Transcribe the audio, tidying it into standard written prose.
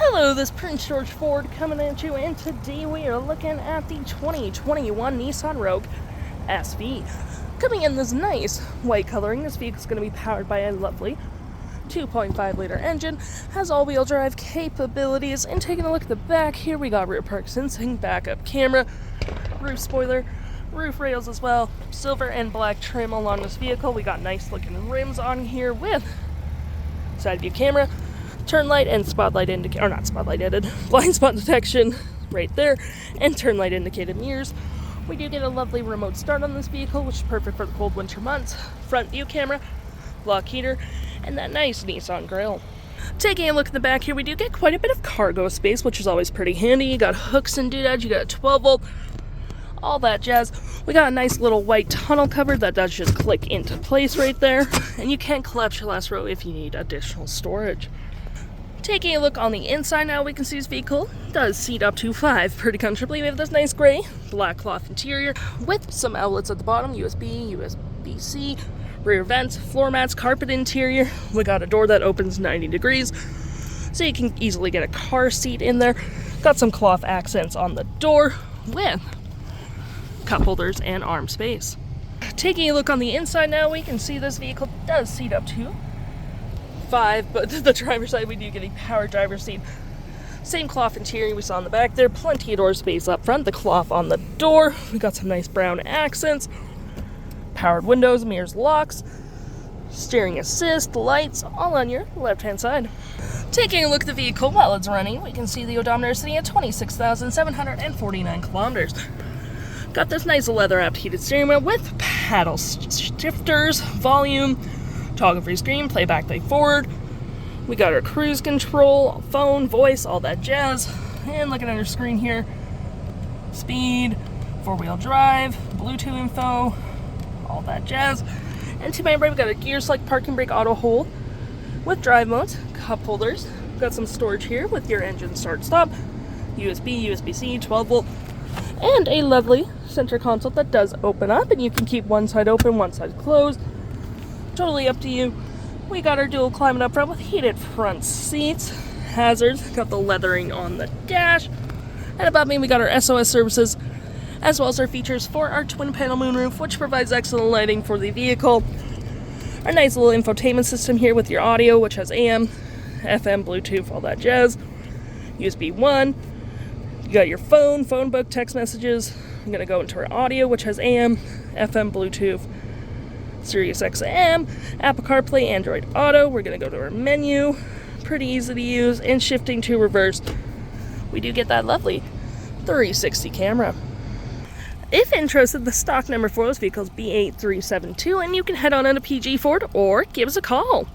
Hello, this is Prince George Ford coming at you, and today we are looking at the 2021 Nissan Rogue SV. Coming in this nice white coloring, this vehicle is going to be powered by a lovely 2.5 liter engine, has all-wheel drive capabilities, and taking a look at the back here, we got rear park sensing, backup camera, roof spoiler, roof rails as well, silver and black trim along this vehicle. We got nice looking rims on here with side view camera, turn light and spotlight indicator, or not spotlighted, blind spot detection right there, and turn light indicated mirrors. We do get a lovely remote start on this vehicle, which is perfect for the cold winter months. Front view camera, block heater, and that nice Nissan grille. Taking a look at the back here, we do get quite a bit of cargo space, which is always pretty handy. You got hooks and doodads, you got a 12 volt, all that jazz. We got a nice little white tunnel cover that does just click into place right there, and you can collapse your last row if you need additional storage. Taking a look on the inside now, we can see this vehicle does seat up to 5 pretty comfortably. We have this nice gray black cloth interior with some outlets at the bottom, USB, USB-C, rear vents, floor mats, carpet interior. We got a door that opens 90 degrees, so you can easily get a car seat in there. Got some cloth accents on the door with cup holders and arm space. Taking a look on the inside now, we can see this vehicle does seat up to 5, but the driver's side we do get a power driver's seat. Same cloth interior we saw in the back there, plenty of door space up front, the cloth on the door. We got some nice brown accents, powered windows, mirrors, locks, steering assist, lights, all on your left hand side. Taking a look at the vehicle while it's running, we can see the odometer sitting at 26,749 kilometers. Got this nice leather wrapped heated steering wheel with paddle shifters, volume, toggle free screen, playback, play forward. We got our cruise control, phone, voice, all that jazz. And looking at our screen here, speed, 4-wheel drive, Bluetooth info, all that jazz. And to my right, we got a gear select parking brake auto hold with drive modes, cup holders. Got some storage here with your engine start stop, USB, USB-C, 12 volt, and a lovely center console that does open up, and you can keep one side open, one side closed. Totally up to you. We got our dual climate up front with heated front seats, hazards, got the leathering on the dash, and above me we got our SOS services, as well as our features for our twin panel moonroof, which provides excellent lighting for the vehicle. Our nice little infotainment system here with your audio, which has AM, FM, Bluetooth, all that jazz. USB 1. You got your phone book, text messages. I'm going to go into our audio, which has AM, FM, Bluetooth, Sirius XM, Apple CarPlay, Android Auto. We're going to go to our menu, pretty easy to use, and shifting to reverse, we do get that lovely 360 camera. If interested, the stock number for this vehicle is B8372, and you can head on into PG Ford or give us a call.